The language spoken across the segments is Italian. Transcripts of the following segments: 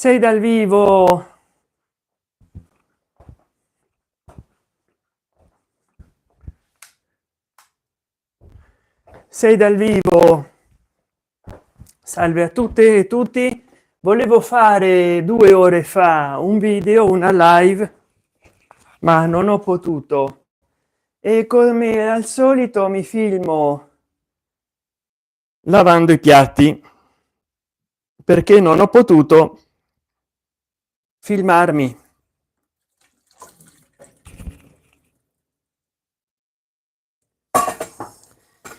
Sei dal vivo. Sei dal vivo. Salve a tutte e tutti. Volevo fare 2 ore fa un video, una live, ma non ho potuto. E come al solito mi filmo lavando i piatti perché non ho potuto filmarmi.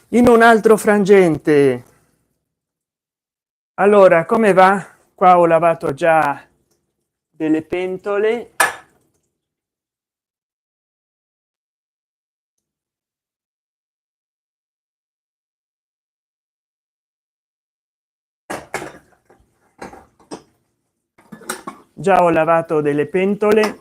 In un altro frangente, allora come va? Qua ho lavato già delle pentole. Già ho lavato delle pentole.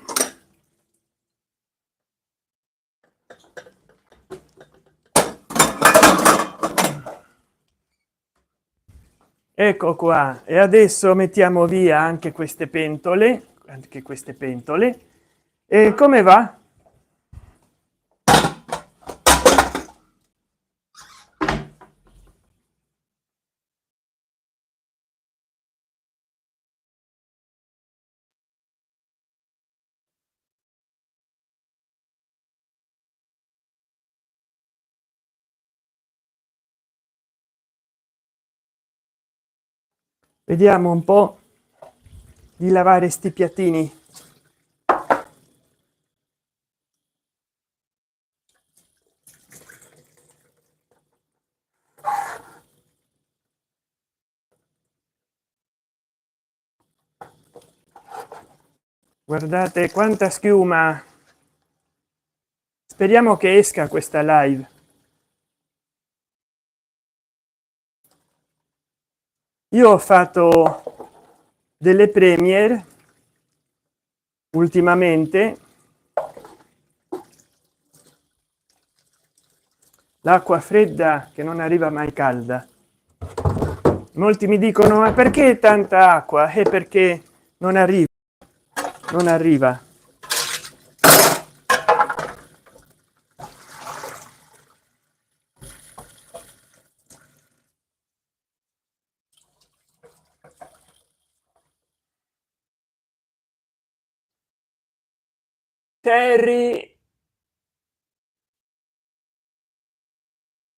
Ecco qua, e adesso mettiamo via anche queste pentole, e come va? Vediamo un po' di lavare sti piattini. Guardate quanta schiuma. Speriamo che esca questa live. Io ho fatto delle premiere ultimamente. L'acqua fredda che non arriva mai calda. Molti mi dicono: ma perché tanta acqua? È perché non arriva, non arriva.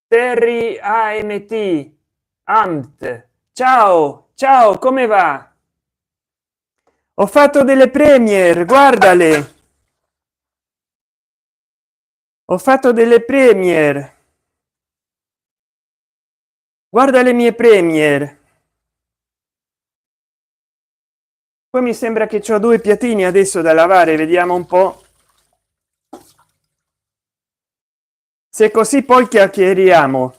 Terry amt, ciao ciao, come va? Ho fatto delle premiere, guardale. Ho fatto delle premiere, guarda le mie premiere. Poi mi sembra che ho 2 piattini adesso da lavare, vediamo un po'. Se così poi chiacchieriamo.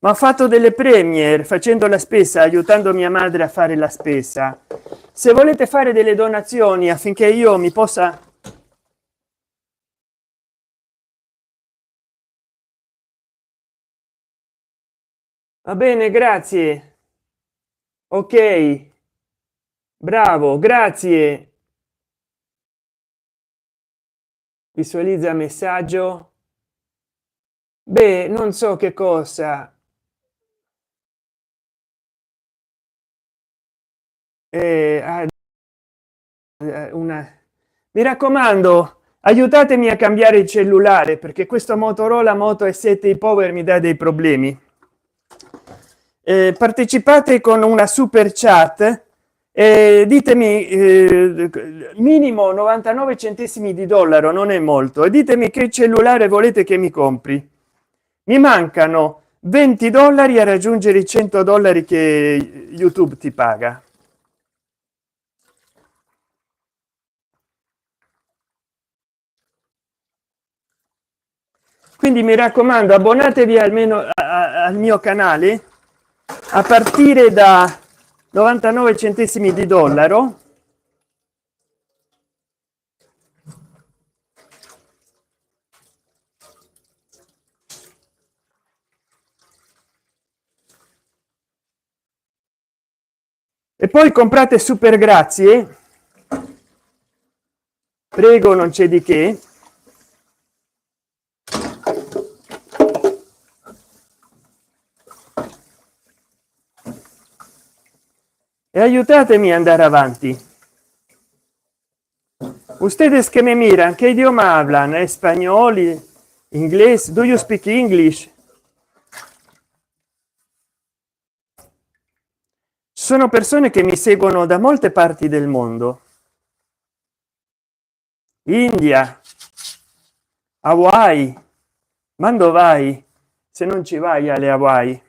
Ma ho fatto delle premiere facendo la spesa, aiutando mia madre a fare la spesa. Se volete fare delle donazioni affinché io mi possa... Va bene, grazie. Ok, bravo, grazie. Visualizza messaggio. Beh, non so che cosa. Ah, una... Mi raccomando, aiutatemi a cambiare il cellulare perché questo Motorola Moto E7 Power mi dà dei problemi. Partecipate con una super chat e ditemi minimo 99 centesimi di dollaro, non è molto, e ditemi che cellulare volete che mi compri. Mi mancano 20 dollari a raggiungere i 100 dollari che YouTube ti paga. Quindi mi raccomando, abbonatevi almeno al mio canale a partire da 99 centesimi di dollaro. E poi comprate super grazie, prego, non c'è di che. E aiutatemi ad andare avanti. Ustedes que me miran, ¿qué idioma hablan? ¿Español y inglés? Do you speak English? Sono persone che mi seguono da molte parti del mondo. India, Hawaii. Quando vai? Se non ci vai alle Hawaii.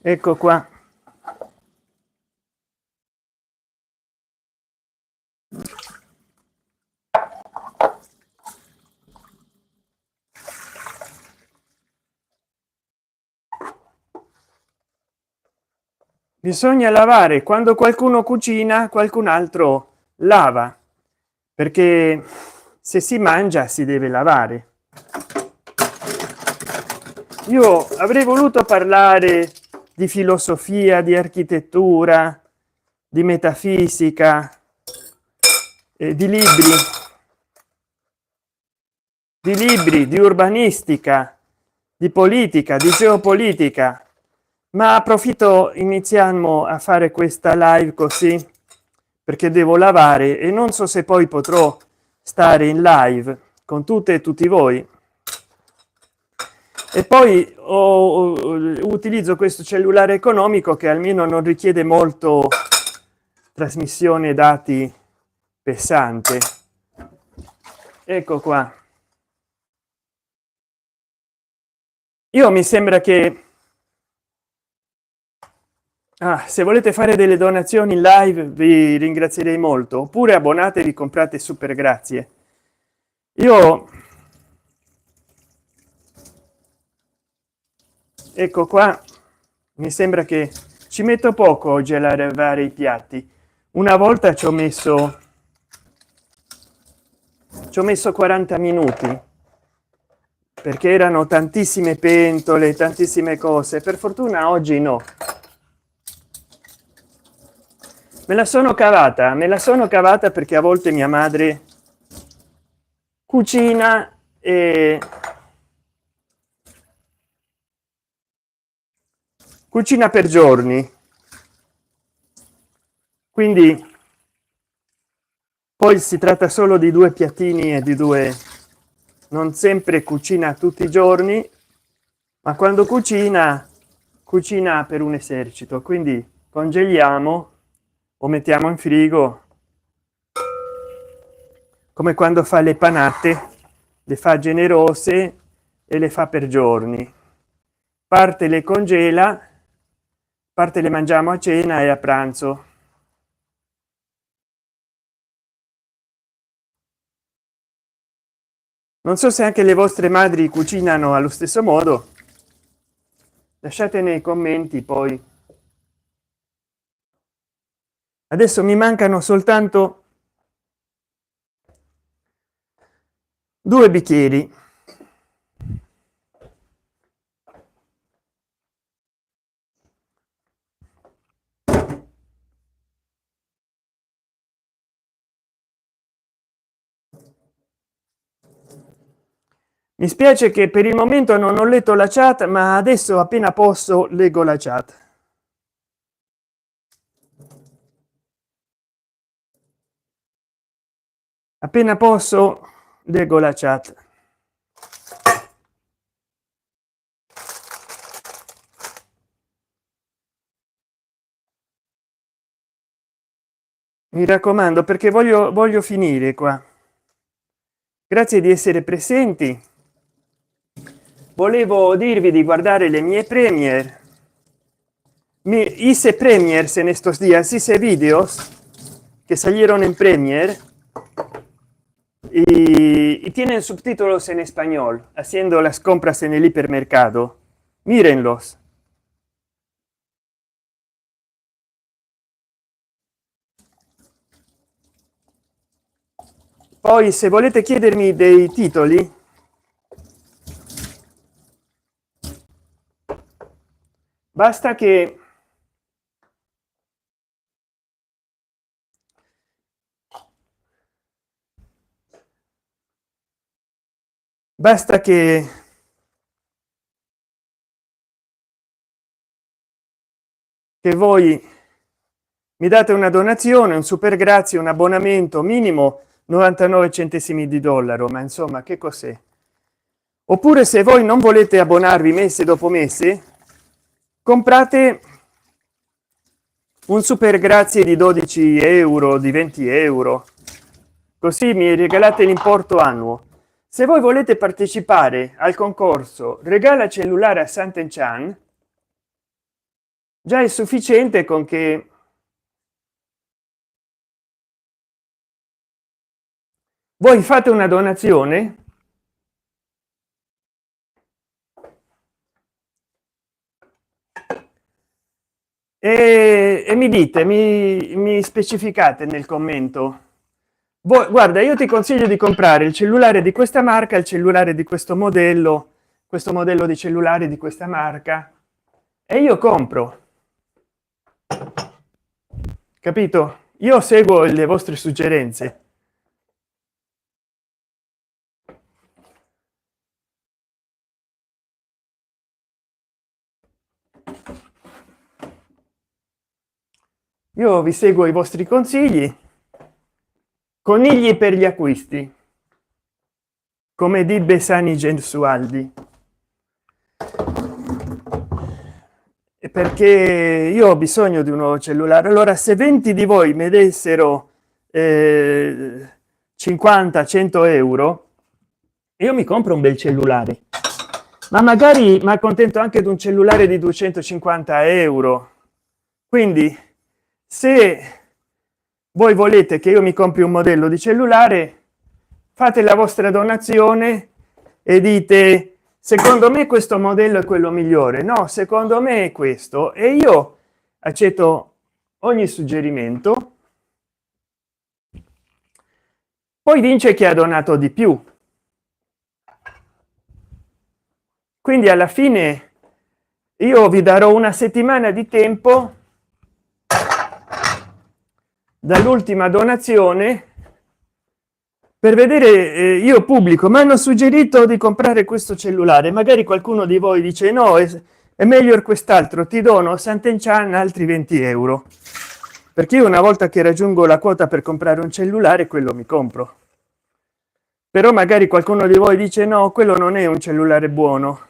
Ecco qua. Bisogna lavare quando qualcuno cucina, qualcun altro lava, perché se si mangia si deve lavare. Io avrei voluto parlare di filosofia, di architettura, di metafisica, di libri, di urbanistica, di politica, di geopolitica, ma approfitto, iniziamo a fare questa live così perché devo lavare e non so se poi potrò stare in live con tutte e tutti voi. E poi utilizzo questo cellulare economico che almeno non richiede molto trasmissione dati pesante. Ecco qua. Io mi sembra che se volete fare delle donazioni in live vi ringrazierei molto, oppure abbonatevi, comprate super grazie. Io ecco qua, mi sembra che ci metto poco oggi a lavare i piatti. Una volta ci ho messo 40 minuti perché erano tantissime pentole, tantissime cose. Per fortuna oggi no, me la sono cavata perché a volte mia madre cucina e cucina per giorni, quindi poi si tratta solo di due piattini e di due, non sempre cucina tutti i giorni, ma quando cucina per un esercito, quindi congeliamo o mettiamo in frigo, come quando fa le panate, le fa generose e le fa per giorni, parte le congela, parte le mangiamo a cena e a pranzo. Non so se anche le vostre madri cucinano allo stesso modo, lasciate nei commenti. Poi adesso mi mancano soltanto 2 bicchieri. Mi spiace che per il momento non ho letto la chat, ma adesso appena posso leggo la chat. Appena posso leggo la chat. Mi raccomando, perché voglio finire qua. Grazie di essere presenti. Volevo dirvi di guardare le mie premiere. Hice premiers en estos días, hice vídeos que salieron en Premiere y tienen subtítulos en español, haciendo las compras en el hipermercado. Mírenlos. Poi se volete chiedermi dei titoli, basta che basta che voi mi date una donazione, un super grazie, un abbonamento minimo 99 centesimi di dollaro, ma insomma che cos'è? Oppure se voi non volete abbonarvi mese dopo mese, comprate un super grazie di 12 euro, di 20 euro, così mi regalate l'importo annuo. Se voi volete partecipare al concorso regala cellulare a Sant'Enchan, già è sufficiente con che voi fate una donazione e mi dite, mi specificate nel commento. Voi, guarda, io ti consiglio di comprare il cellulare di questa marca, il cellulare di questo modello di cellulare di questa marca, e io compro, capito? Io seguo le vostre suggerenze. Io vi seguo i vostri consigli. Conigli per gli acquisti, come di Besani Gesualdi, e perché io ho bisogno di un nuovo cellulare. Allora se 20 di voi mi dessero 50-100 euro, io mi compro un bel cellulare, ma magari mi accontento anche di un cellulare di 250 euro. Quindi se voi volete che io mi compri un modello di cellulare, fate la vostra donazione e dite secondo me questo modello è quello migliore, no, secondo me è questo, e io accetto ogni suggerimento. Poi vince chi ha donato di più, quindi alla fine io vi darò una settimana di tempo dall'ultima donazione per vedere. Io pubblico, ma hanno suggerito di comprare questo cellulare, magari qualcuno di voi dice no, è meglio quest'altro, ti dono Sant'Enchan altri 20 euro, perché io una volta che raggiungo la quota per comprare un cellulare quello mi compro. Però magari qualcuno di voi dice no, quello non è un cellulare buono,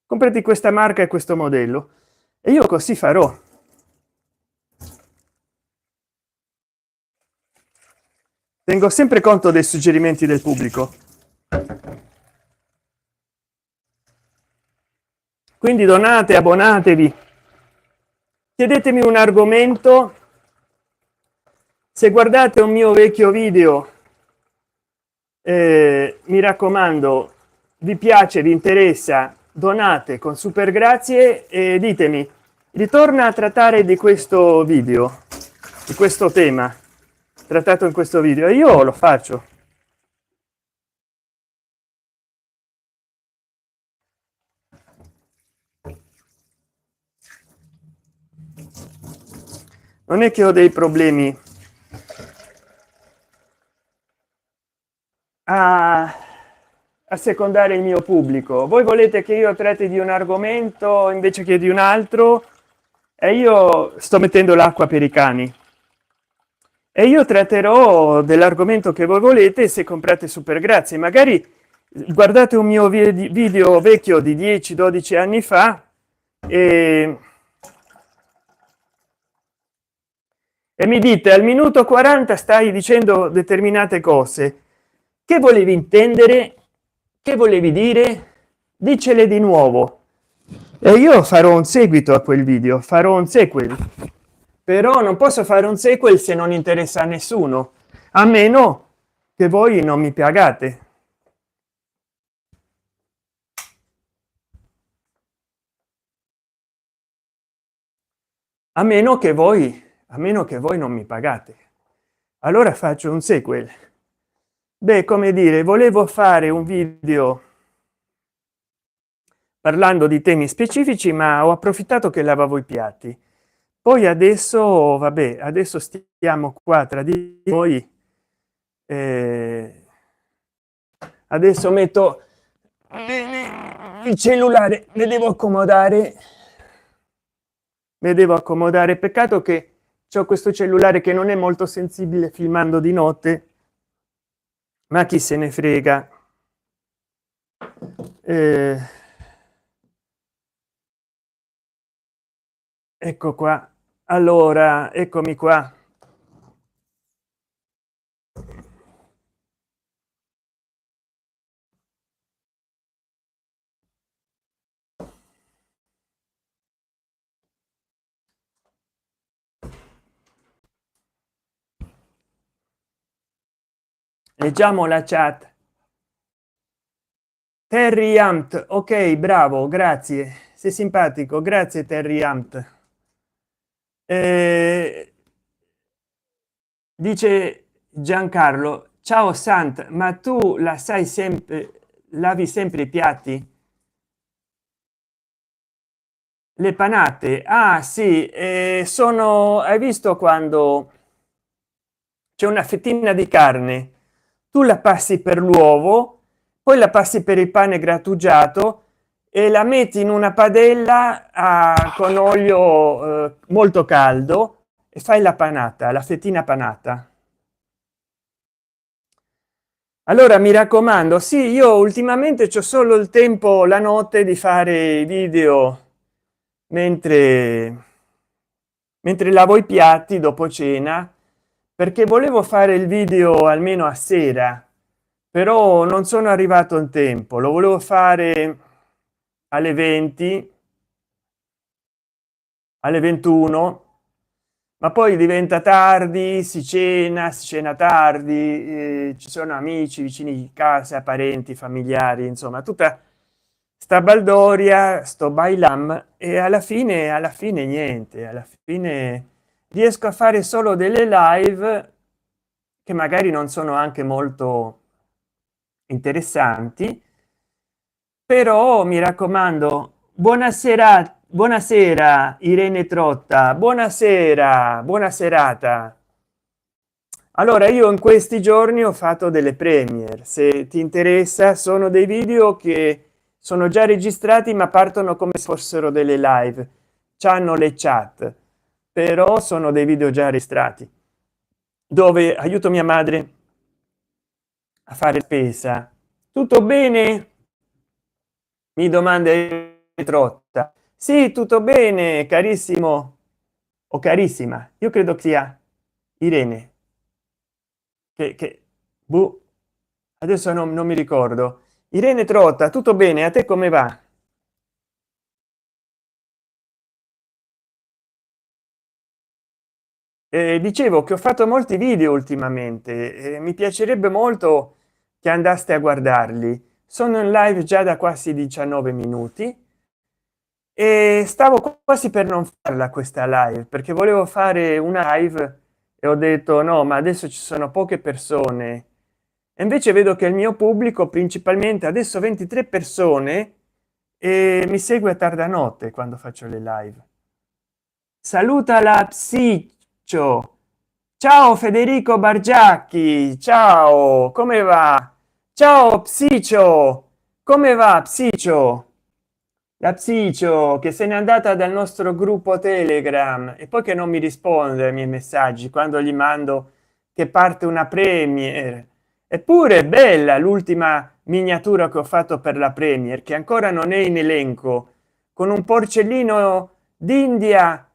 comprati questa marca e questo modello, e io così farò. Tengo sempre conto dei suggerimenti del pubblico, quindi donate, abbonatevi, chiedetemi un argomento. Se guardate un mio vecchio video, mi raccomando, vi piace, vi interessa, donate con super grazie e ditemi, ritorna a trattare di questo video, di questo tema trattato in questo video, e io lo faccio. Non è che ho dei problemi a secondare il mio pubblico. Voi volete che io tratti di un argomento invece che di un altro, e io sto mettendo l'acqua per i cani, e io tratterò dell'argomento che voi volete. Se comprate super grazie, magari guardate un mio video vecchio di 10-12 anni fa e mi dite al minuto 40 stai dicendo determinate cose, che volevi intendere, che volevi dire, dicele di nuovo, e io farò un seguito a quel video, farò un sequel. Però non posso fare un sequel se non interessa a nessuno, a meno che voi non mi pagate. A meno che voi non mi pagate, allora faccio un sequel. beh, come dire, volevo fare un video parlando di temi specifici, ma ho approfittato che lavavo i piatti. Poi adesso, vabbè, adesso stiamo qua tra di noi. Adesso metto il cellulare, mi devo accomodare. Peccato che c'ho questo cellulare che non è molto sensibile filmando di notte, ma chi se ne frega. Ecco qua, allora eccomi qua. Leggiamo la chat. Terry Amt, ok, bravo, grazie, sei simpatico, grazie Terry Amt. Dice Giancarlo, ciao Sant, ma tu la sai sempre, lavi sempre i piatti? Le panate, ah sì, sono, hai visto quando c'è una fettina di carne, tu la passi per l'uovo, poi la passi per il pane grattugiato e la metti in una padella con olio molto caldo e fai la panata, la fettina panata. Allora mi raccomando, sì, io ultimamente c'ho solo il tempo la notte di fare video mentre lavo i piatti dopo cena, perché volevo fare il video almeno a sera, però non sono arrivato in tempo. Lo volevo fare alle 20, alle 21, ma poi diventa tardi, si cena tardi, ci sono amici vicini di casa, parenti, familiari, insomma tutta sta baldoria, sto bailam, e alla fine niente, alla fine riesco a fare solo delle live che magari non sono anche molto interessanti, però mi raccomando. Buonasera, buonasera Irene Trotta, buonasera, buona serata. Allora io in questi giorni ho fatto delle premiere, se ti interessa, sono dei video che sono già registrati ma partono come se fossero delle live, c'hanno le chat, però sono dei video già registrati dove aiuto mia madre a fare spesa. Tutto bene? Mi domanda Trotta. Sì, tutto bene carissimo o carissima, io credo che sia Irene boh, adesso non mi ricordo. Irene Trotta, tutto bene, a te come va? Dicevo che ho fatto molti video ultimamente, mi piacerebbe molto che andaste a guardarli. Sono in live già da quasi 19 minuti e stavo quasi per non farla questa live perché volevo fare una live e ho detto no, ma adesso ci sono poche persone, e invece vedo che il mio pubblico principalmente adesso 23 persone e mi segue a tarda notte quando faccio le live. Saluta la psiccio. Ciao Federico Bargiacchi, ciao, come va? Ciao psiccio, come va psiccio? La psiccio che se n'è andata dal nostro gruppo Telegram e poi che non mi risponde ai miei messaggi quando gli mando che parte una premiere. Eppure è bella l'ultima miniatura che ho fatto per la premiere, che ancora non è in elenco, con un porcellino d'India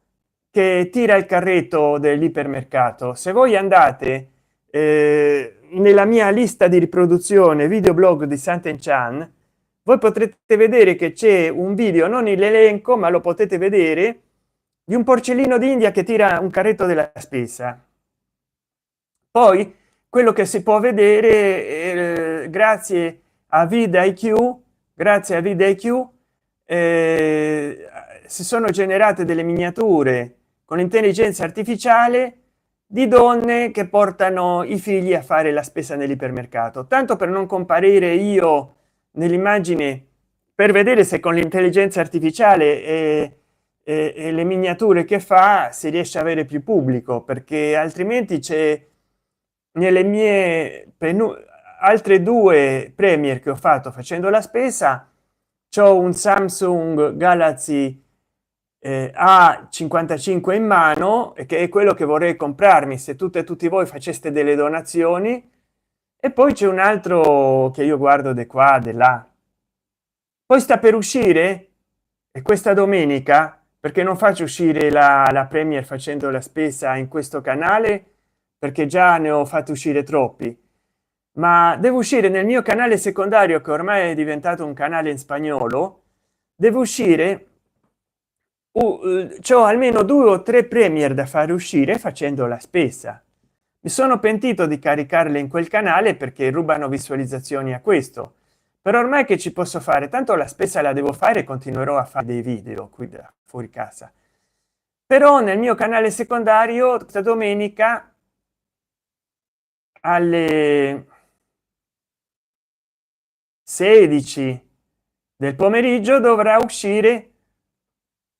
che tira il carretto dell'ipermercato. Se voi andate nella mia lista di riproduzione videoblog di Sant'Enchan, voi potrete vedere che c'è un video, non in elenco ma lo potete vedere, di un porcellino d'India che tira un carretto della spesa. Poi quello che si può vedere grazie a vidIQ, grazie a vidIQ si sono generate delle miniature con l'intelligenza artificiale di donne che portano i figli a fare la spesa nell'ipermercato, tanto per non comparire io nell'immagine, per vedere se con l'intelligenza artificiale e le miniature che fa si riesce a avere più pubblico, perché altrimenti c'è nelle mie altre due premier che ho fatto facendo la spesa. C'ho un Samsung Galaxy a 55 in mano, e che è quello che vorrei comprarmi se tutte e tutti voi faceste delle donazioni, e poi c'è un altro che io guardo di qua di là. Poi sta per uscire, e questa domenica, perché non faccio uscire la premier facendo la spesa in questo canale, perché già ne ho fatti uscire troppi, ma devo uscire nel mio canale secondario, che ormai è diventato un canale in spagnolo. Devo uscire, c'ho almeno due o tre premier da fare uscire facendo la spesa. Mi sono pentito di caricarle in quel canale perché rubano visualizzazioni a questo, però ormai che ci posso fare, tanto la spesa la devo fare e continuerò a fare dei video qui da fuori casa. Però nel mio canale secondario questa domenica alle 16 del pomeriggio dovrà uscire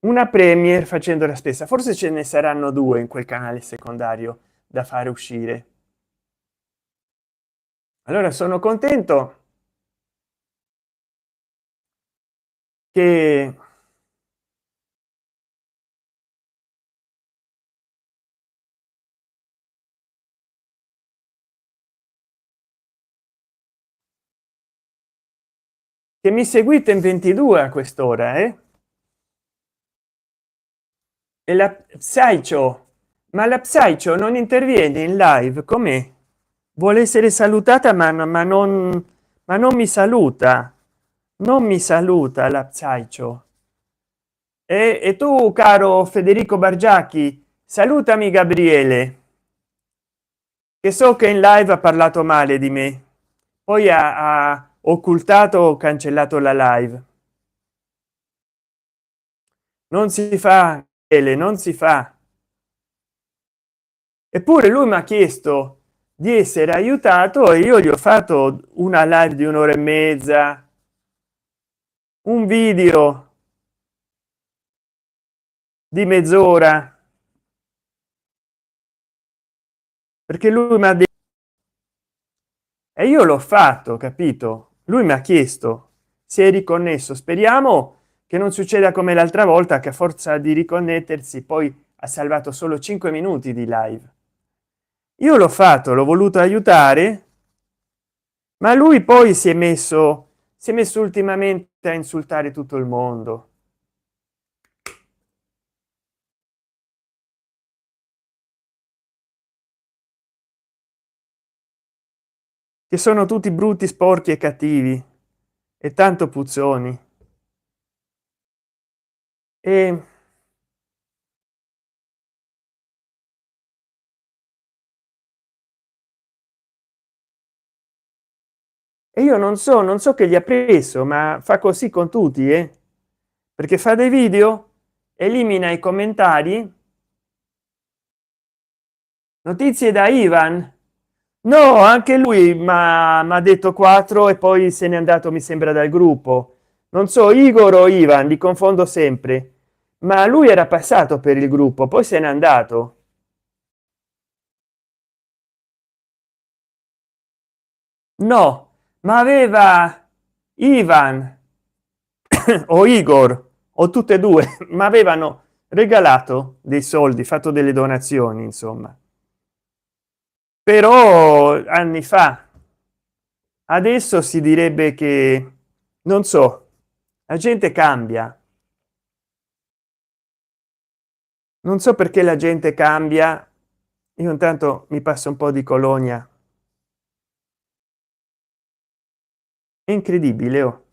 una premier facendo la spesa. Forse ce ne saranno due in quel canale secondario da fare uscire. Allora sono contento che mi seguite in 22 a quest'ora, e la Psycho, ma la Psycho non interviene in live, come vuole essere salutata, ma non mi saluta, non mi saluta la Psycho. E tu, caro Federico Bargiacchi, salutami Gabriele, che so che in live ha parlato male di me, poi ha occultato o cancellato la live. Non si fa, non si fa. Eppure lui mi ha chiesto di essere aiutato e io gli ho fatto una live di un'ora e mezza, un video di mezz'ora, perché lui mi ha detto, e io l'ho fatto, capito? Lui mi ha chiesto, si è riconnesso, speriamo che non succeda come l'altra volta, che a forza di riconnettersi poi ha salvato solo 5 minuti di live. Io l'ho fatto, l'ho voluto aiutare, ma lui poi si è messo ultimamente a insultare tutto il mondo, che sono tutti brutti, sporchi e cattivi e tanto puzzoni. E io non so che gli ha preso, ma fa così con tutti, perché fa dei video, elimina i commentari. Notizie da Ivan. No, anche lui mi ha detto 4 e poi se n'è andato, mi sembra, dal gruppo. Non so, Igor o Ivan, li confondo sempre, ma lui era passato per il gruppo, poi se n'è andato. No, ma aveva Ivan o Igor o tutte e due, ma avevano regalato dei soldi, fatto delle donazioni, insomma, però anni fa. Adesso si direbbe che, non so, la gente cambia. Non so perché la gente cambia. Io intanto mi passo un po' di colonia. È incredibile, oh.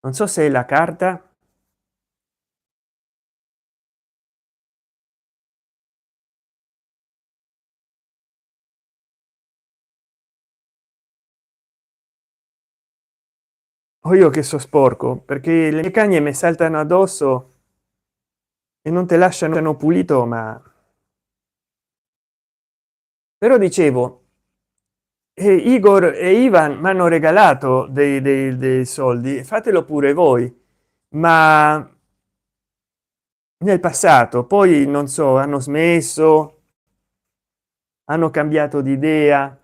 Non so se è la carta. O io che so sporco, perché le mie cagne mi saltano addosso e non te lasciano pulito. Ma però dicevo, Igor e Ivan mi hanno regalato dei soldi, fatelo pure voi. Ma nel passato poi non so, hanno smesso, hanno cambiato di idea.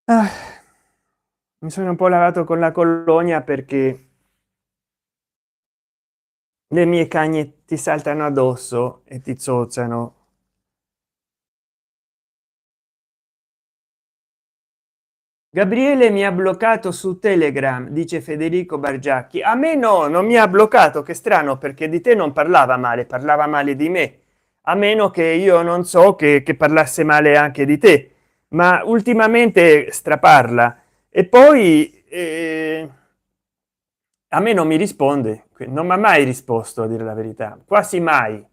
Ah, mi sono un po' lavato con la colonia perché le mie cagne ti saltano addosso e ti zozano. Gabriele mi ha bloccato su Telegram, dice Federico Bargiacchi. A me no, non mi ha bloccato, che strano, perché di te non parlava male, parlava male di me, a meno che io non so che parlasse male anche di te, ma ultimamente straparla. E poi a me non mi risponde, non mi ha mai risposto, a dire la verità, quasi mai,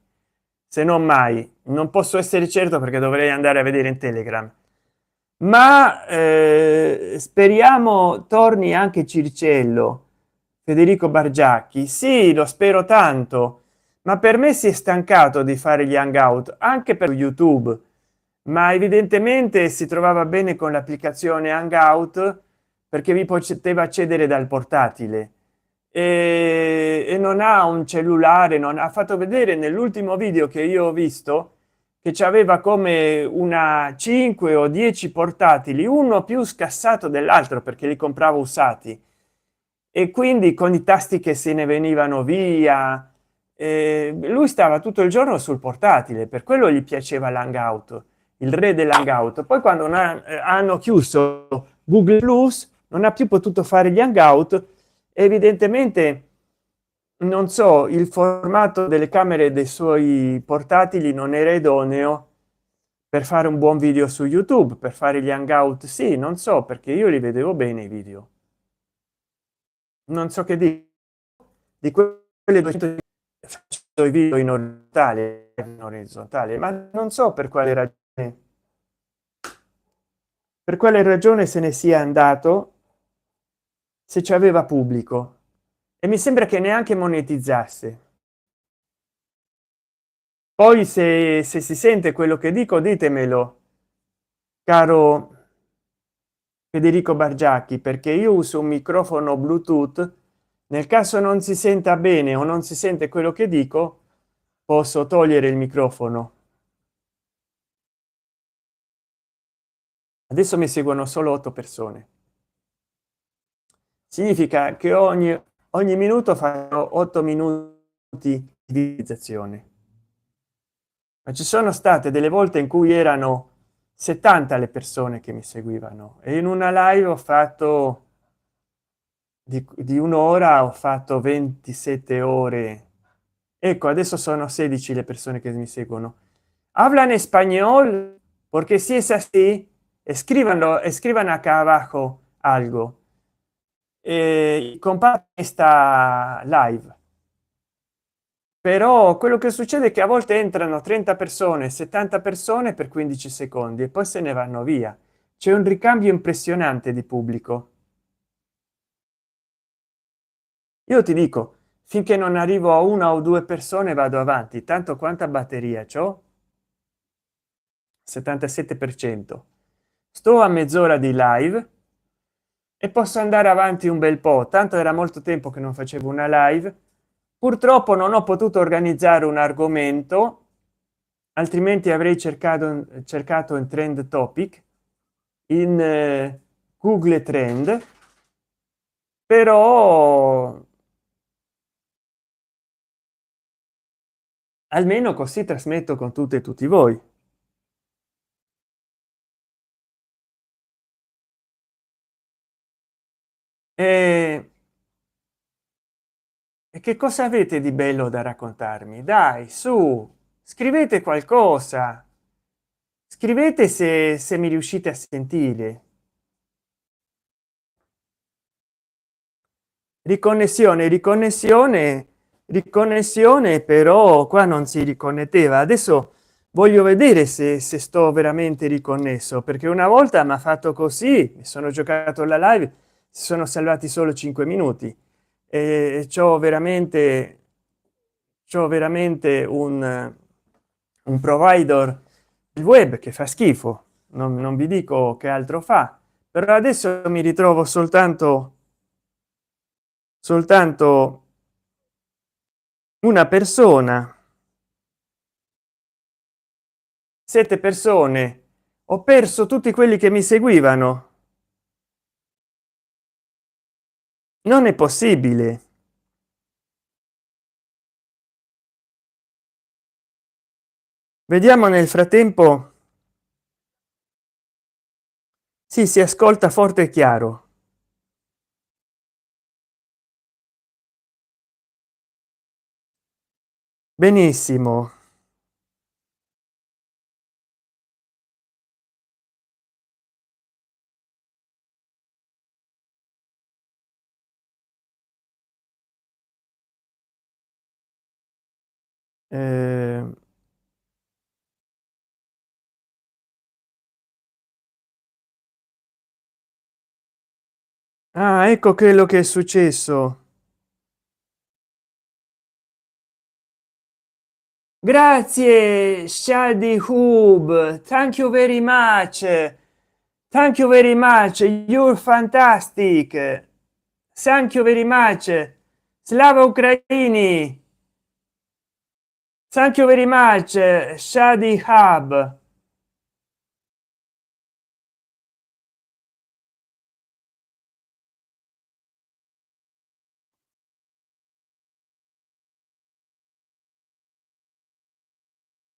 se non mai. Non posso essere certo perché dovrei andare a vedere in Telegram. Ma speriamo torni anche Circello, Federico Bargiacchi. Sì, lo spero tanto, ma per me si è stancato di fare gli hangout anche per YouTube, ma evidentemente si trovava bene con l'applicazione hangout perché vi poteva accedere dal portatile e non ha un cellulare. Non ha fatto vedere nell'ultimo video che io ho visto che c'aveva come una 5 o 10 portatili, uno più scassato dell'altro perché li compravo usati, e quindi con i tasti che se ne venivano via. Lui stava tutto il giorno sul portatile, per quello gli piaceva l'hangout, il re dell'hangout. Poi quando hanno chiuso Google Plus non ha più potuto fare gli hangout. Evidentemente non so, il formato delle camere dei suoi portatili non era idoneo per fare un buon video su YouTube, per fare gli hangout. Sì, non so, perché io li vedevo bene i video, non so che di quelle 200. Faccio i video in orizzontale, ma non so per quale ragione se ne sia andato, se ci aveva pubblico, e mi sembra che neanche monetizzasse. Poi se si sente quello che dico, ditemelo, caro Federico Bargiacchi, perché io uso un microfono Bluetooth. Nel caso non si senta bene o non si sente quello che dico, posso togliere il microfono. Adesso mi seguono solo 8 persone, significa che ogni minuto fanno 8 minuti di visualizzazione. Ma ci sono state delle volte in cui erano 70 le persone che mi seguivano, e in una live ho fatto di un'ora, ho fatto 27 ore. Ecco, adesso sono 16 le persone che mi seguono. Hablan español, porque si es así, escríbanlo, escriban acá abajo algo. Comparte esta live. Però quello che succede è che a volte entrano 30 persone, 70 persone per 15 secondi e poi se ne vanno via. C'è un ricambio impressionante di pubblico. Io ti dico, finché non arrivo a una o due persone vado avanti. Tanto quanta batteria c'ho? 77%. Sto a mezz'ora di live e posso andare avanti un bel po', tanto era molto tempo che non facevo una live. Purtroppo non ho potuto organizzare un argomento, altrimenti avrei cercato in trend topic in google trend, però almeno così trasmetto con tutte e tutti voi. E, e che cosa avete di bello da raccontarmi? Dai, su, scrivete qualcosa, scrivete se mi riuscite a sentire. Riconnessione, riconnessione, riconnessione, però qua non si riconnetteva. Adesso voglio vedere se sto veramente riconnesso, perché una volta mi ha fatto così, mi sono giocato la live, si sono salvati solo 5 minuti e c'ho veramente un provider il web che fa schifo, non vi dico che altro fa, però adesso mi ritrovo soltanto una persona, 7 persone, ho perso tutti quelli che mi seguivano, non è possibile. Vediamo nel frattempo. Sì, si ascolta forte e chiaro. Benissimo. Eh, ah, ecco quello che è successo. Grazie Shadi Hub, thank you very much, thank you very much, you're fantastic, thank you very much, slava ucraini, thank you very much, Shadi Hub.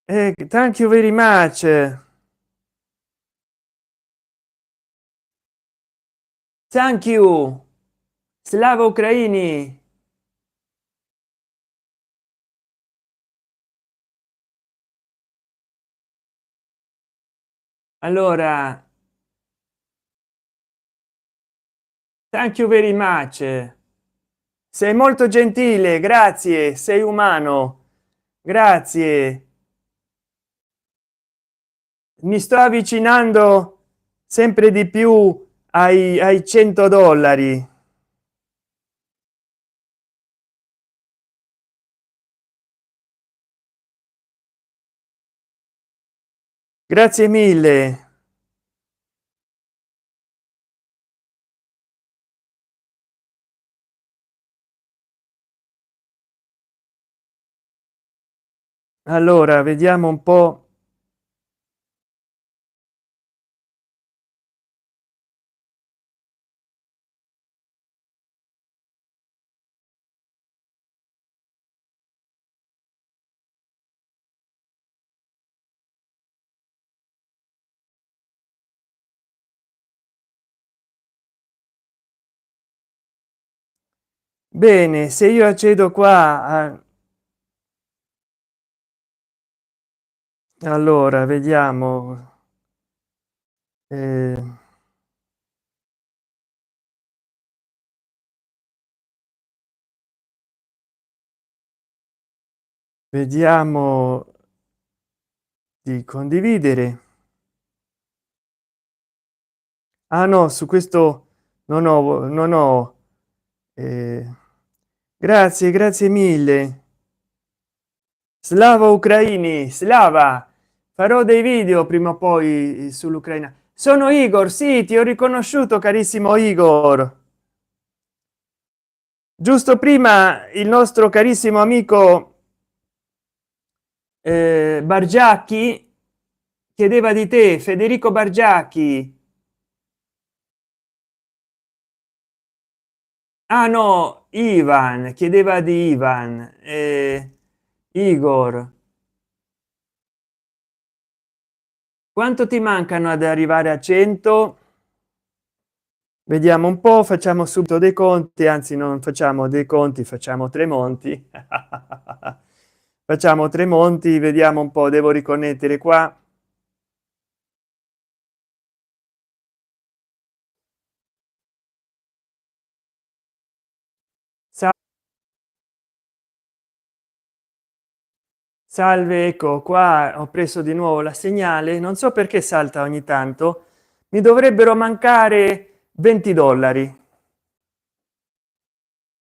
Thank you very much, thank you, slava ucraini. Allora, thank you very much, sei molto gentile, grazie, sei umano, grazie, mi sto avvicinando sempre di più ai 100 dollari. Grazie mille. Allora vediamo un po'. Bene, se io accedo qua allora vediamo, eh, vediamo di condividere. Ah no, su questo non ho eh, grazie, grazie mille. Slava ucraini, slava, farò dei video prima o poi sull'Ucraina. sono Igor, sì, ti ho riconosciuto, carissimo Igor. Giusto prima il nostro carissimo amico Bargiacchi chiedeva di te, Federico Bargiacchi. Ah no, Ivan chiedeva di Ivan. Igor, quanto ti mancano ad arrivare a 100? Vediamo un po', facciamo subito dei conti, anzi non facciamo dei conti, facciamo tre monti. Facciamo tre monti, vediamo un po', devo riconnettere qua. Salve, ecco qua, ho preso di nuovo la segnale, non so perché salta ogni tanto. Mi dovrebbero mancare 20 dollari.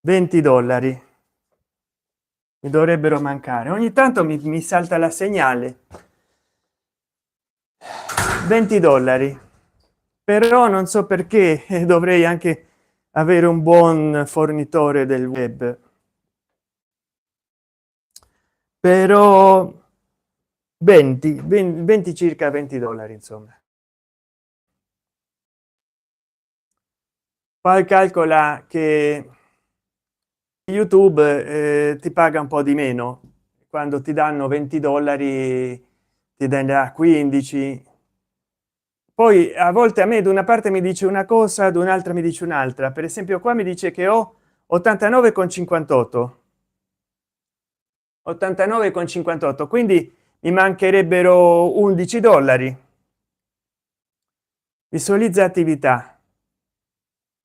20 dollari mi dovrebbero mancare, ogni tanto mi salta la segnale. 20 dollari, però non so perché, dovrei anche avere un buon fornitore del web, però 20 circa 20 dollari, insomma. Poi calcola che YouTube ti paga un po' di meno, quando ti danno 20 dollari ti darà 15. Poi a volte a me da una parte mi dice una cosa, da un'altra mi dice un'altra. Per esempio qua mi dice che ho 89,58, 89,58, quindi mi mancherebbero 11 dollari. Visualizza attività,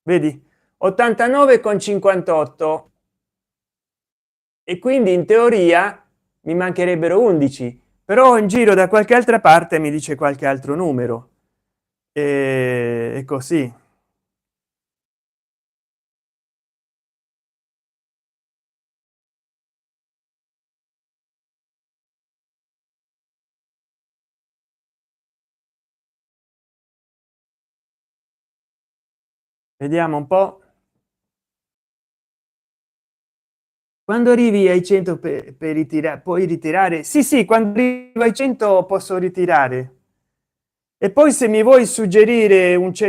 vedi, 89,58, e quindi in teoria mi mancherebbero 11, però in giro da qualche altra parte mi dice qualche altro numero, e così. Vediamo un po'. Quando arrivi ai 100 per ritirare, puoi ritirare, sì sì, quando arrivo ai 100 posso ritirare. E poi se mi vuoi suggerire un cellulare